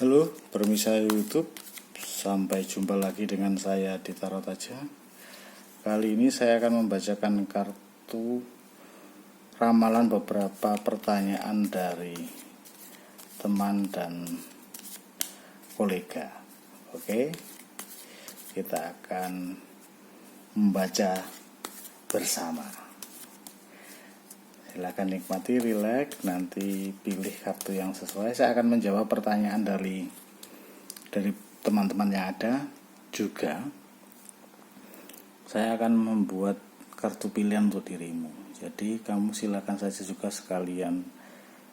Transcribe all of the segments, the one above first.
Halo, permisa YouTube. Sampai jumpa lagi dengan saya di Tarot Aja. Kali ini saya akan membacakan kartu ramalan beberapa pertanyaan dari teman dan kolega. Oke, kita akan membaca bersama. Silakan nikmati, rileks, nanti pilih kartu yang sesuai. Saya akan menjawab pertanyaan dari teman-teman yang ada. Juga saya akan membuat kartu pilihan untuk dirimu. Jadi kamu silakan saja juga sekalian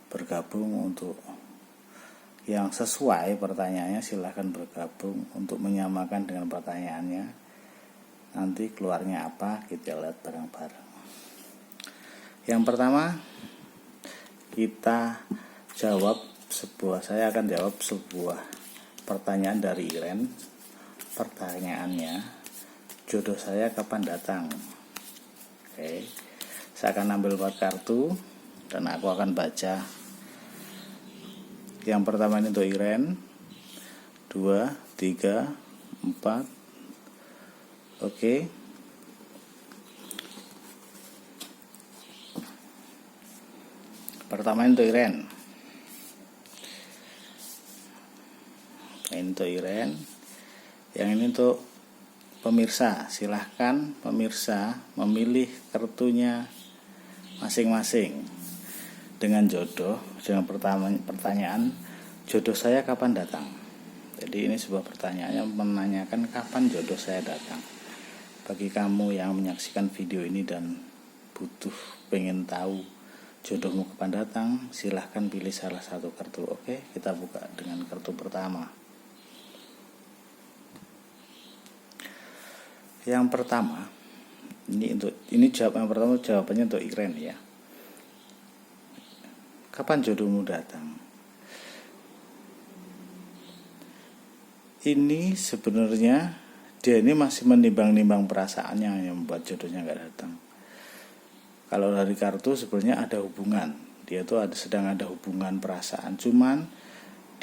bergabung untuk yang sesuai pertanyaannya. Silakan bergabung untuk menyamakan dengan pertanyaannya. Nanti keluarnya apa kita lihat bareng-bareng. Yang pertama, saya akan jawab sebuah pertanyaan dari Iren. Pertanyaannya, jodoh saya kapan datang? Oke, saya akan ambil 4 kartu dan aku akan baca. Yang pertama ini untuk Iren, 2, 3, 4. Oke. Pertama untuk Iren. Ini untuk Iren. Yang ini untuk pemirsa. Silahkan pemirsa memilih kartunya masing-masing dengan jodoh. Dengan pertanyaan, jodoh saya kapan datang? Jadi ini sebuah pertanyaan yang menanyakan kapan jodoh saya datang. Bagi kamu yang menyaksikan video ini dan pengen tahu jodohmu kapan datang, silahkan pilih salah satu kartu. Oke, kita buka dengan kartu pertama. Yang pertama, jawabannya untuk Iren ya. Kapan jodohmu datang? Ini sebenarnya dia ini masih menimbang-nimbang perasaannya yang membuat jodohnya nggak datang. Kalau dari kartu sebenarnya ada hubungan, dia tuh sedang ada hubungan perasaan, cuman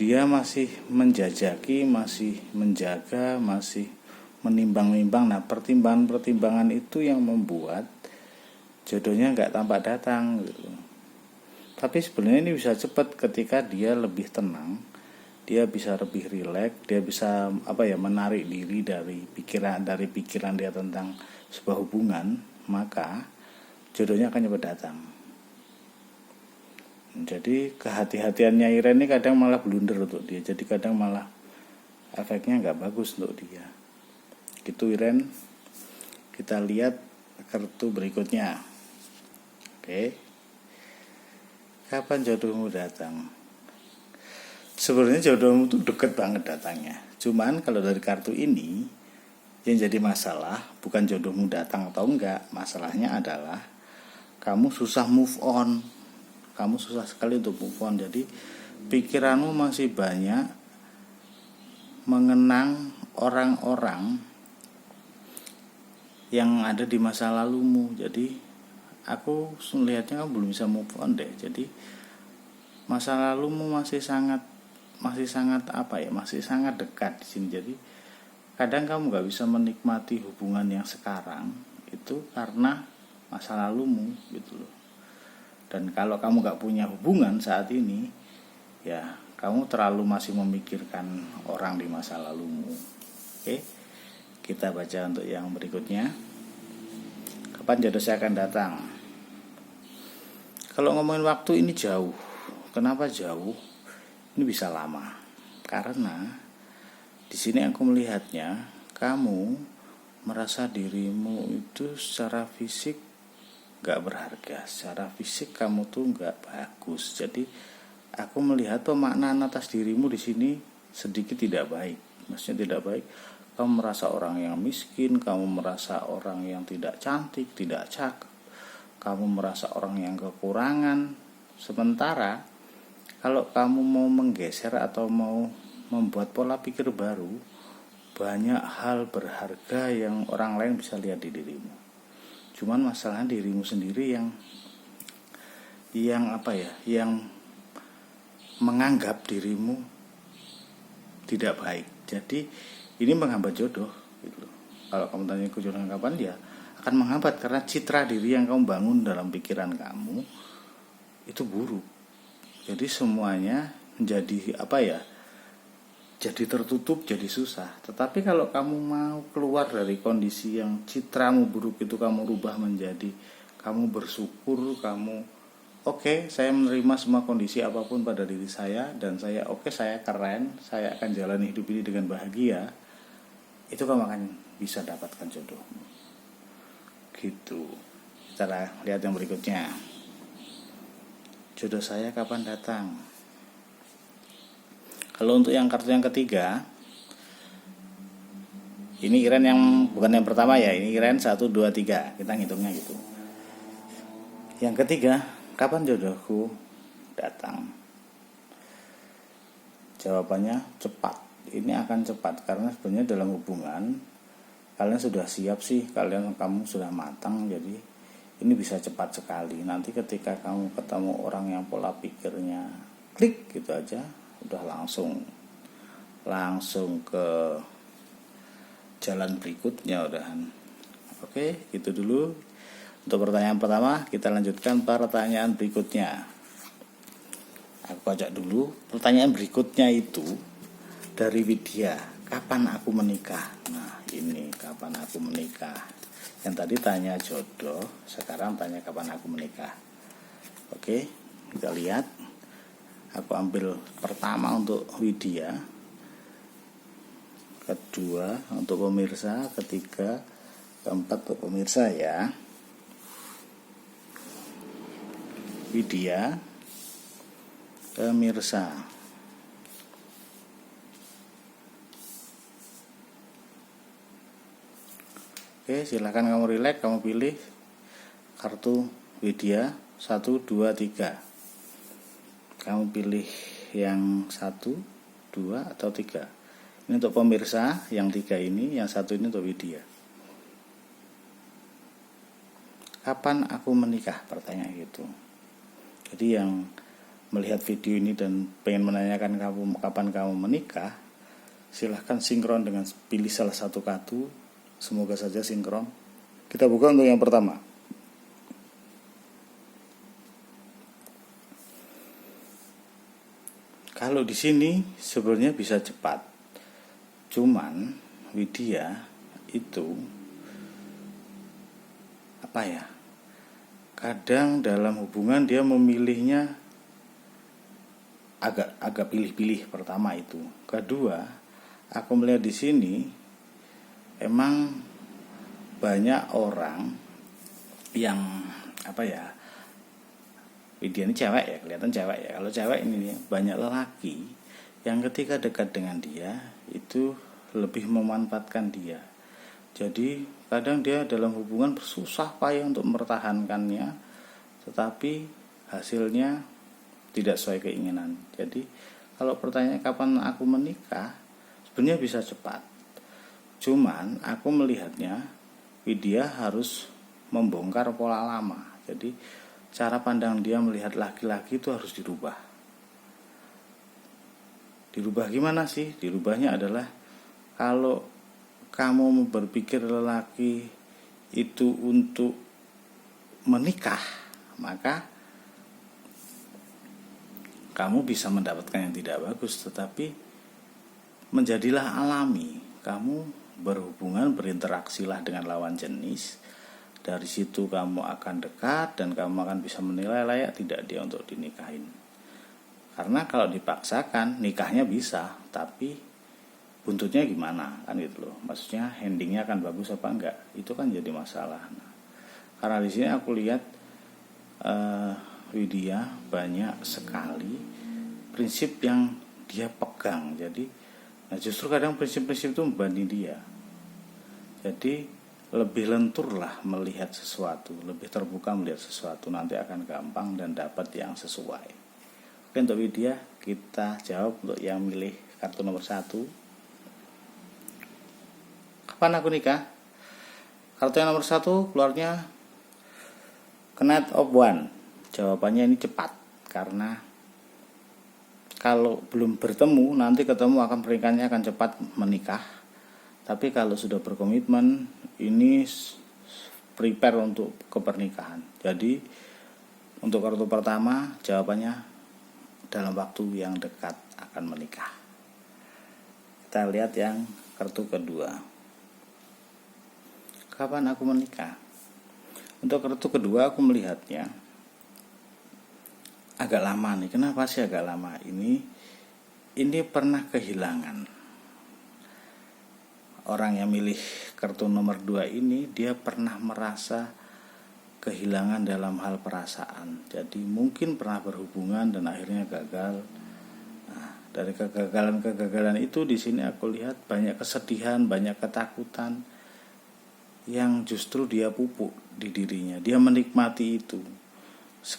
dia masih menjajaki, masih menjaga, masih menimbang-nimbang. Nah, pertimbangan itu yang membuat jodohnya nggak tampak datang gitu. Tapi sebenarnya ini bisa cepat ketika dia lebih tenang, dia bisa lebih rileks, dia bisa menarik diri dari pikiran dia tentang sebuah hubungan, maka jodohnya akan cepat datang. Jadi kehati-hatiannya Iren ini kadang malah blunder untuk dia. Jadi kadang malah efeknya nggak bagus untuk dia. Gitu Iren. Kita lihat kartu berikutnya. Oke. Kapan jodohmu datang? Sebenarnya jodohmu tuh deket banget datangnya. Cuman kalau dari kartu ini yang jadi masalah bukan jodohmu datang atau enggak. Masalahnya adalah kamu susah move on. Kamu susah sekali untuk move on. Jadi pikiranmu masih banyak mengenang orang-orang yang ada di masa lalumu. Jadi aku melihatnya kamu belum bisa move on deh. Jadi masa lalumu masih sangat dekat di sini. Jadi kadang kamu nggak bisa menikmati hubungan yang sekarang itu karena masa lalumu gitu loh. Dan kalau kamu gak punya hubungan saat ini, ya kamu terlalu masih memikirkan orang di masa lalumu. Oke, kita baca untuk yang berikutnya. Kapan jodoh saya akan datang? Kalau ngomongin waktu ini jauh. Kenapa jauh? Ini bisa lama. Karena di sini aku melihatnya kamu merasa dirimu itu secara fisik gak berharga, secara fisik kamu tuh gak bagus. Jadi aku melihat pemaknaan atas dirimu di sini sedikit tidak baik. Maksudnya tidak baik. Kamu merasa orang yang miskin, kamu merasa orang yang tidak cantik, tidak cakep, kamu merasa orang yang kekurangan. Sementara kalau kamu mau menggeser atau mau membuat pola pikir baru, banyak hal berharga yang orang lain bisa lihat di dirimu. Cuman masalahnya dirimu sendiri yang menganggap dirimu tidak baik. Jadi ini menghambat jodoh gitu. Kalau kamu tanya jodoh kapan, dia akan menghambat karena citra diri yang kamu bangun dalam pikiran kamu itu buruk. Jadi semuanya menjadi jadi tertutup, jadi susah. Tetapi kalau kamu mau keluar dari kondisi yang citramu buruk itu, kamu rubah menjadi kamu bersyukur, kamu oke, saya menerima semua kondisi apapun pada diri saya, dan saya saya keren, saya akan jalani hidup ini dengan bahagia. Itu kamu akan bisa dapatkan jodohmu. Gitu. Kita lihat yang berikutnya. Jodoh saya kapan datang? Kalau untuk yang kartu yang ketiga, ini Iren yang bukan yang pertama ya, ini Iren 1, 2, 3. Kita ngitungnya gitu. Yang ketiga, kapan jodohku datang? Jawabannya cepat. Ini akan cepat karena sebenarnya dalam hubungan kalian sudah siap sih, kamu sudah matang, jadi ini bisa cepat sekali. Nanti ketika kamu ketemu orang yang pola pikirnya klik gitu aja, udah langsung ke jalan berikutnya udahan. Oke, gitu dulu untuk pertanyaan pertama. Kita lanjutkan pertanyaan berikutnya. Aku baca dulu. Pertanyaan berikutnya itu dari Widya, kapan aku menikah? Nah, ini kapan aku menikah. Yang tadi tanya jodoh, sekarang tanya kapan aku menikah. Oke, kita lihat. Aku ambil pertama untuk Widya, kedua untuk pemirsa, ketiga, keempat untuk pemirsa ya. Widya, pemirsa. Oke, silakan kamu relax, kamu pilih kartu Widya 1, 2, 3. Kamu pilih yang 1, 2, atau 3. Ini untuk pemirsa, yang 3 ini, yang 1 ini untuk Widya. Kapan aku menikah? Pertanyaan gitu. Jadi yang melihat video ini dan pengen menanyakan kapan kamu menikah, silahkan sinkron dengan pilih salah satu kartu. Semoga saja sinkron. Kita buka untuk yang pertama. Kalau di sini sebenarnya bisa cepat. Cuman Widya itu kadang dalam hubungan dia memilihnya agak pilih-pilih. Pertama itu. Kedua, aku melihat di sini emang banyak orang yang Widya ini cewek ya, kelihatan cewek ya. Kalau cewek ini banyak lelaki yang ketika dekat dengan dia itu lebih memanfaatkan dia. Jadi kadang dia dalam hubungan bersusah payah untuk mempertahankannya, tetapi hasilnya tidak sesuai keinginan. Jadi kalau pertanyaan kapan aku menikah, sebenarnya bisa cepat. Cuman aku melihatnya Widya harus membongkar pola lama. Jadi cara pandang dia melihat laki-laki itu harus dirubah. Dirubah gimana sih? Dirubahnya adalah kalau kamu berpikir lelaki itu untuk menikah, maka kamu bisa mendapatkan yang tidak bagus. Tetapi menjadilah alami. Kamu berhubungan, berinteraksilah dengan lawan jenis. Dari situ kamu akan dekat dan kamu akan bisa menilai layak tidak dia untuk dinikahin. Karena kalau dipaksakan nikahnya bisa, tapi buntutnya gimana kan gitu loh. Maksudnya endingnya akan bagus apa enggak, itu kan jadi masalah. Nah, karena di sini aku lihat Widya banyak sekali prinsip yang dia pegang. Jadi justru kadang prinsip-prinsip itu membanding dia. Jadi lebih lenturlah melihat sesuatu, lebih terbuka melihat sesuatu, nanti akan gampang dan dapat yang sesuai. Oke, untuk Widya kita jawab untuk yang milih kartu nomor 1. Kapan aku nikah? Kartu yang nomor 1 keluarnya Knight of Wands. Jawabannya ini cepat karena kalau belum bertemu, nanti ketemu akan pernikahannya akan cepat menikah. Tapi kalau sudah berkomitmen, ini prepare untuk kepernikahan. Jadi untuk kartu pertama jawabannya dalam waktu yang dekat akan menikah. Kita lihat yang kartu kedua. Kapan aku menikah? Untuk kartu kedua aku melihatnya agak lama nih. Kenapa sih agak lama? Ini pernah kehilangan. Orang yang milih kartu nomor 2 ini dia pernah merasa kehilangan dalam hal perasaan. Jadi mungkin pernah berhubungan dan akhirnya gagal. Nah, dari kegagalan itu di sini aku lihat banyak kesedihan, banyak ketakutan yang justru dia pupuk di dirinya. Dia menikmati itu.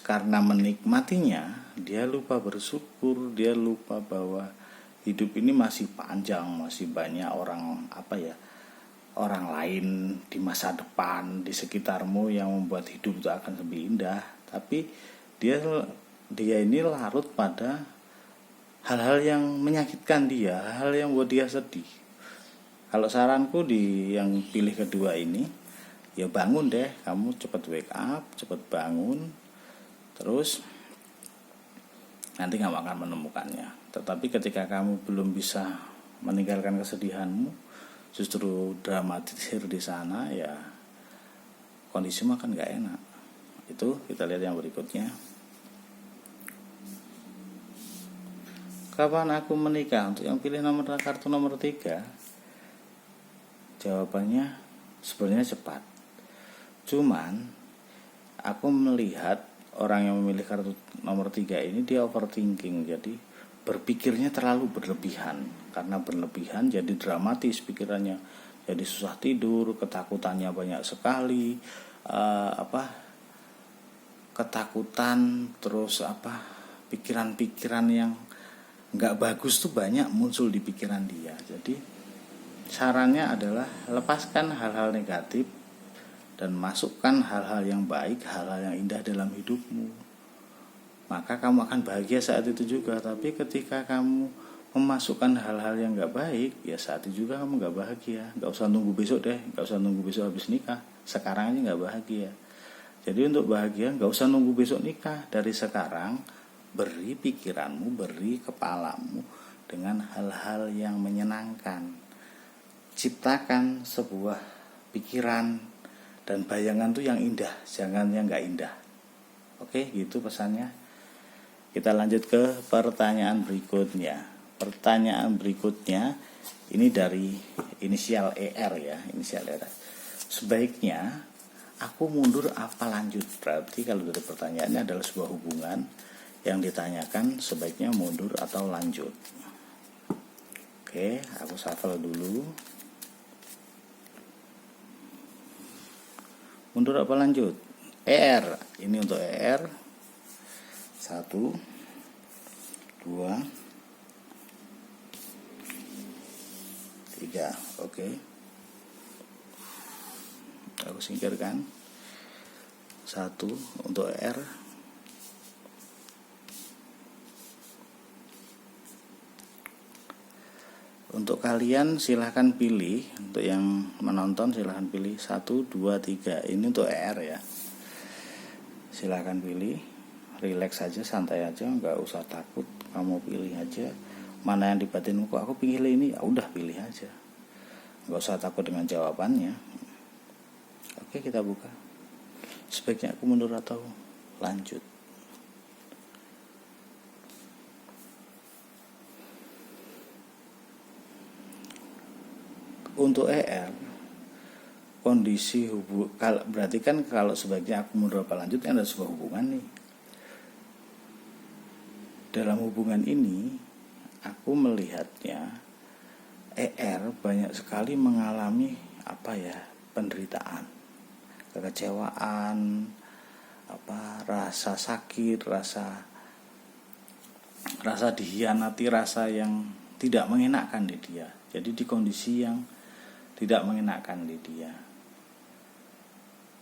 Karena menikmatinya, dia lupa bersyukur, dia lupa bahwa hidup ini masih panjang, masih banyak orang lain di masa depan di sekitarmu yang membuat hidup itu akan lebih indah. Tapi dia ini larut pada hal-hal yang menyakitkan dia, hal yang buat dia sedih. Kalau saranku di yang pilih kedua ini, ya bangun deh, kamu cepat wake up, cepat bangun, terus nanti kamu akan menemukannya. Tetapi ketika kamu belum bisa meninggalkan kesedihanmu, justru dramatisir di sana, ya kondisimu akan gak enak. Itu kita lihat yang berikutnya. Kapan aku menikah? Untuk yang pilih kartu nomor 3, jawabannya sebenarnya cepat. Cuman aku melihat orang yang memilih kartu nomor 3 ini dia overthinking, jadi berpikirnya terlalu berlebihan. Karena berlebihan jadi dramatis pikirannya, jadi susah tidur, ketakutannya banyak sekali, ketakutan, terus pikiran-pikiran yang nggak bagus tuh banyak muncul di pikiran dia. Jadi sarannya adalah lepaskan hal-hal negatif dan masukkan hal-hal yang baik, hal-hal yang indah dalam hidupmu. Maka kamu akan bahagia saat itu juga. Tapi ketika kamu memasukkan hal-hal yang gak baik, ya saat itu juga kamu gak bahagia. Gak usah nunggu besok deh, gak usah nunggu besok habis nikah. Sekarang aja gak bahagia. Jadi untuk bahagia gak usah nunggu besok nikah. Dari sekarang beri pikiranmu, beri kepalamu dengan hal-hal yang menyenangkan. Ciptakan sebuah pikiran dan bayangan tuh yang indah, jangan yang gak indah. Oke, gitu pesannya. Kita lanjut ke pertanyaan berikutnya. Pertanyaan berikutnya ini dari inisial ER ya, inisial ER. Sebaiknya aku mundur apa lanjut? Berarti kalau dari pertanyaannya adalah sebuah hubungan yang ditanyakan sebaiknya mundur atau lanjut. Oke, aku shuffle dulu. Mundur apa lanjut? ER, ini untuk ER. 1, 2, 3. Oke. Aku singkirkan. 1 untuk ER. Untuk kalian silahkan pilih. Untuk yang menonton silahkan pilih 1, 2, 3. Ini untuk ER ya. Silahkan pilih. Relax aja, santai aja, nggak usah takut. Kamu pilih aja mana yang di batinmu. Kok aku pilih ini, ya udah pilih aja, nggak usah takut dengan jawabannya. Oke, kita buka. Sebaiknya aku mundur atau lanjut? Untuk ER, kondisi berarti kan kalau sebaiknya aku mundur apa lanjut, kan ada sebuah hubungan nih. Dalam hubungan ini, aku melihatnya ER banyak sekali mengalami penderitaan, kekecewaan, rasa sakit, rasa dihianati, rasa yang tidak mengenakan di dia. Jadi di kondisi yang tidak mengenakan di dia.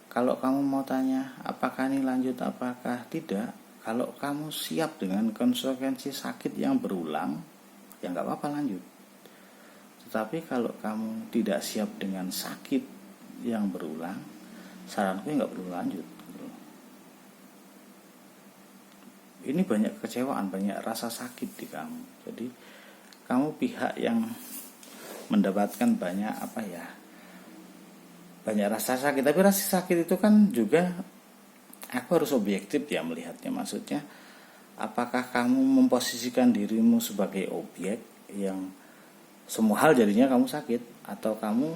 Kalau kamu mau tanya apakah ini lanjut apakah tidak, Kalau kamu siap dengan konsekuensi sakit yang berulang, ya nggak apa-apa lanjut. Tetapi kalau kamu tidak siap dengan sakit yang berulang, saranku nggak perlu lanjut. Ini banyak kekecewaan, banyak rasa sakit di kamu. Jadi kamu pihak yang mendapatkan banyak banyak rasa sakit. Tapi rasa sakit itu kan juga aku harus objektif ya melihatnya. Maksudnya apakah kamu memposisikan dirimu sebagai objek yang semua hal jadinya kamu sakit, atau kamu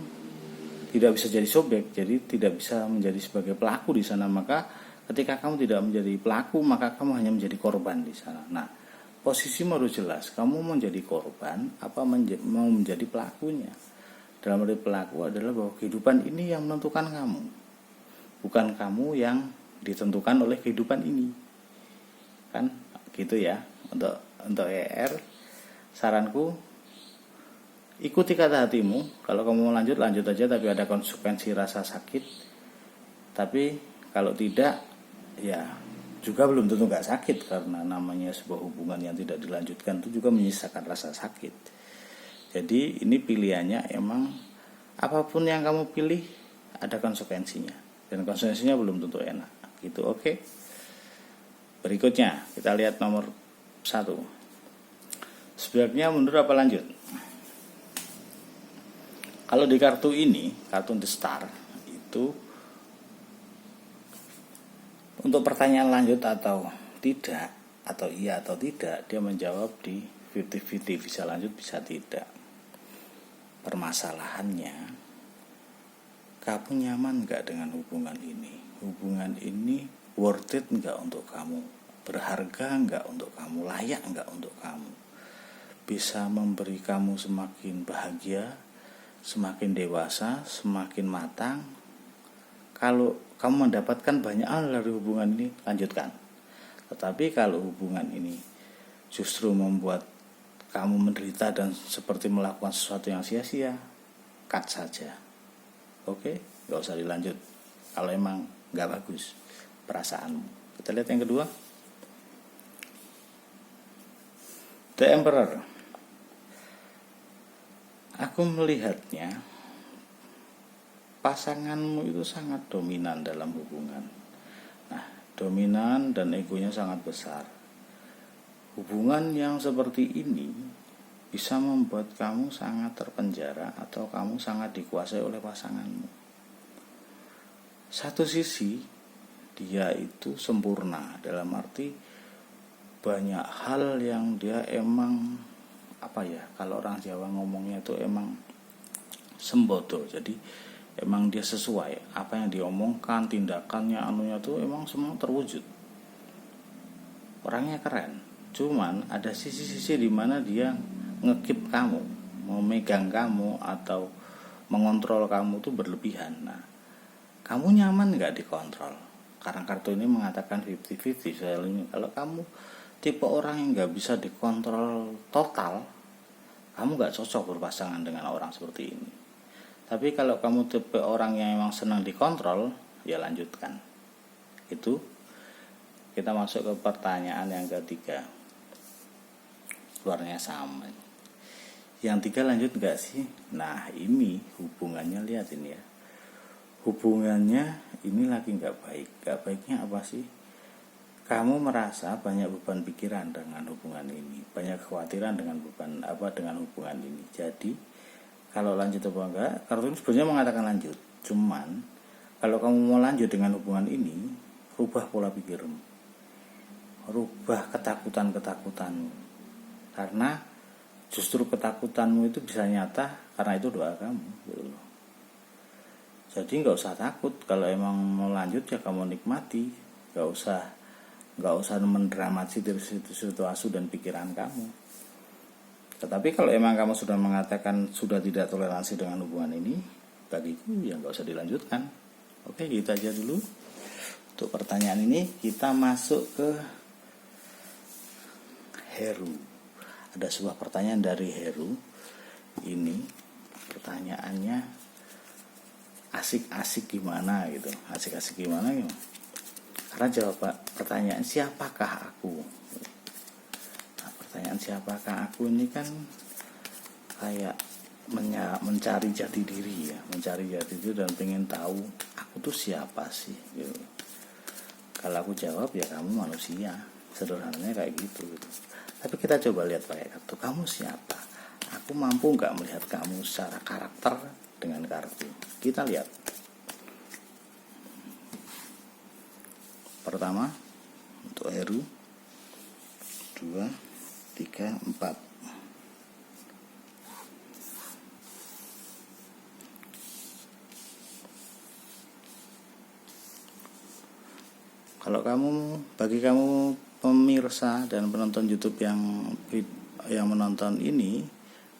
tidak bisa jadi subjek, jadi tidak bisa menjadi sebagai pelaku di sana. Maka ketika kamu tidak menjadi pelaku, maka kamu hanya menjadi korban di sana. Nah, posisimu harus jelas. Kamu mau menjadi korban, apa mau menjadi pelakunya? Dalam arti pelaku adalah bahwa kehidupan ini yang menentukan kamu, bukan kamu yang ditentukan oleh kehidupan ini. Kan, gitu ya. Untuk ER, saranku ikuti kata hatimu. Kalau kamu mau lanjut aja, tapi ada konsekuensi rasa sakit. Tapi kalau tidak, ya juga belum tentu gak sakit, karena namanya sebuah hubungan yang tidak dilanjutkan itu juga menyisakan rasa sakit. Jadi ini pilihannya, emang apapun yang kamu pilih ada konsekuensinya, dan konsekuensinya belum tentu enak gitu. Oke. Berikutnya kita lihat nomor 1. Sebaiknya mundur apa lanjut? Kalau di kartu ini, kartu The Star, itu untuk pertanyaan lanjut atau tidak, atau iya atau tidak, dia menjawab di 50-50, bisa lanjut bisa tidak. Permasalahannya, kamu nyaman gak dengan hubungan ini? Hubungan ini worth it gak untuk kamu? Berharga gak untuk kamu? Layak gak untuk kamu? Bisa memberi kamu semakin bahagia, semakin dewasa, semakin matang? Kalau kamu mendapatkan banyak hal dari hubungan ini, lanjutkan. Tetapi kalau hubungan ini justru membuat kamu menderita dan seperti melakukan sesuatu yang sia-sia, cut saja. Oke, gak usah dilanjut kalau emang gak bagus perasaanmu. Kita lihat yang kedua, The Emperor. Aku melihatnya pasanganmu itu sangat dominan dalam hubungan. Nah, dominan dan egonya sangat besar. Hubungan yang seperti ini bisa membuat kamu sangat terpenjara atau kamu sangat dikuasai oleh pasanganmu. Satu sisi, dia itu sempurna, dalam arti banyak hal yang dia emang kalau orang Jawa ngomongnya itu emang sembodo. Jadi emang dia sesuai apa yang diomongkan, tindakannya, anunya tuh emang semua terwujud. Orangnya keren. Cuman ada sisi-sisi di mana dia ngekip kamu, memegang kamu atau mengontrol kamu tuh berlebihan. Nah, kamu nyaman nggak dikontrol? Karena kartu ini mengatakan 50-50. Kalau kamu tipe orang yang nggak bisa dikontrol total, kamu nggak cocok berpasangan dengan orang seperti ini. Tapi kalau kamu tipe orang yang memang senang dikontrol, ya lanjutkan. Itu kita masuk ke pertanyaan yang ketiga. Keluarnya sama. Yang 3 lanjut nggak sih? Nah, ini hubungannya, lihat ini ya. Hubungannya ini lagi nggak baik. Nggak baiknya apa sih? Kamu merasa banyak beban pikiran dengan hubungan ini, banyak kekhawatiran dengan dengan hubungan ini. Jadi kalau lanjut apa enggak, kartu ini sebenarnya mengatakan lanjut. Cuman kalau kamu mau lanjut dengan hubungan ini, rubah pola pikirmu, rubah ketakutan-ketakutanmu. Karena justru ketakutanmu itu bisa nyata karena itu doa kamu, gitu loh. Jadi nggak usah takut. Kalau emang mau lanjut ya kamu nikmati, nggak usah mendramatisir situasi dan pikiran kamu. Tetapi kalau emang kamu sudah mengatakan sudah tidak toleransi dengan hubungan ini, bagiku ya nggak usah dilanjutkan. Oke, gitu aja dulu untuk pertanyaan ini. Kita masuk ke Heru. Ada sebuah pertanyaan dari Heru. Ini pertanyaannya asik-asik gimana gitu. Asik-asik gimana gitu. Karena jawab pertanyaan siapakah aku. Nah, pertanyaan siapakah aku ini kan kayak mencari jati diri ya, mencari jati diri dan pengen tahu aku tuh siapa sih gitu. Kalau aku jawab ya kamu manusia, sederhananya kayak gitu. Tapi kita coba lihat pakai kartu, kamu siapa? Aku mampu nggak melihat kamu secara karakter dengan kartu. Kita lihat. Pertama untuk Heru, 2, 3, 4. Kalau bagi kamu pemirsa dan penonton YouTube yang menonton ini,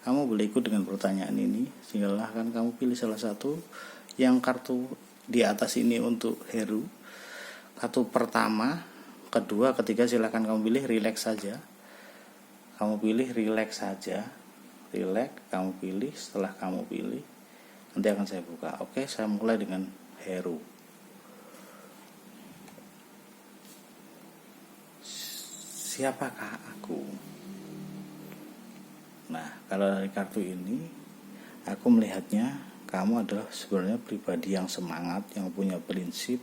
kamu boleh ikut dengan pertanyaan ini. Silahkan kamu pilih salah satu yang kartu di atas ini untuk Heru. Kartu pertama, kedua, ketiga silahkan kamu pilih relax saja. Kamu pilih relax saja. Relax, kamu pilih. Setelah kamu pilih, nanti akan saya buka. Oke, saya mulai dengan Heru. Siapakah aku? Nah, kalau dari kartu ini aku melihatnya kamu adalah sebenarnya pribadi yang semangat, yang punya prinsip.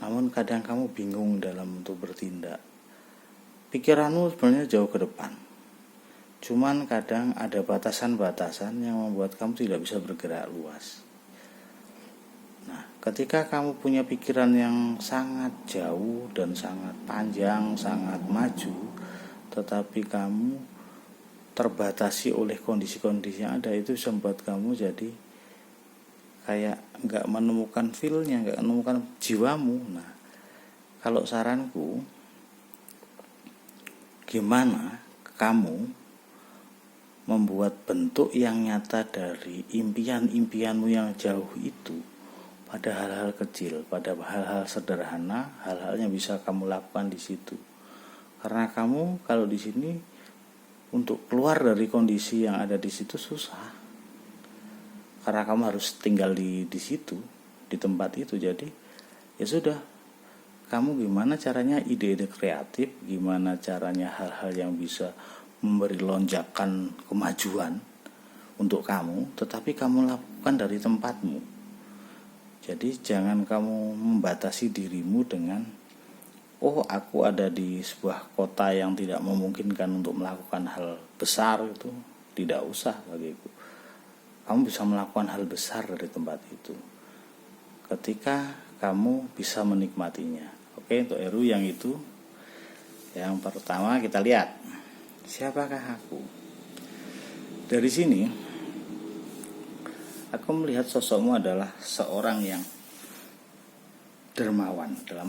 Namun kadang kamu bingung dalam untuk bertindak. Pikiranmu sebenarnya jauh ke depan. Cuman kadang ada batasan-batasan yang membuat kamu tidak bisa bergerak luas. Nah, ketika kamu punya pikiran yang sangat jauh dan sangat panjang, sangat maju, tetapi kamu terbatasi oleh kondisi-kondisi yang ada, itu bisa membuat kamu jadi kayak nggak menemukan feel-nya, nggak menemukan jiwamu. Nah, kalau saranku, gimana kamu membuat bentuk yang nyata dari impian-impianmu yang jauh itu pada hal-hal kecil, pada hal-hal sederhana, hal-hal yang bisa kamu lakukan di situ. Karena kamu kalau di sini untuk keluar dari kondisi yang ada di situ susah. Karena kamu harus tinggal di situ, di tempat itu. Jadi ya sudah, kamu gimana caranya ide-ide kreatif, gimana caranya hal-hal yang bisa memberi lonjakan kemajuan untuk kamu, tetapi kamu lakukan dari tempatmu. Jadi jangan kamu membatasi dirimu dengan aku ada di sebuah kota yang tidak memungkinkan untuk melakukan hal besar itu. Tidak usah bagiku. Kamu bisa melakukan hal besar dari tempat itu ketika kamu bisa menikmatinya. Oke, untuk Heru yang itu. Yang pertama kita lihat, siapakah aku? Dari sini aku melihat sosokmu adalah seorang yang dermawan. Dalam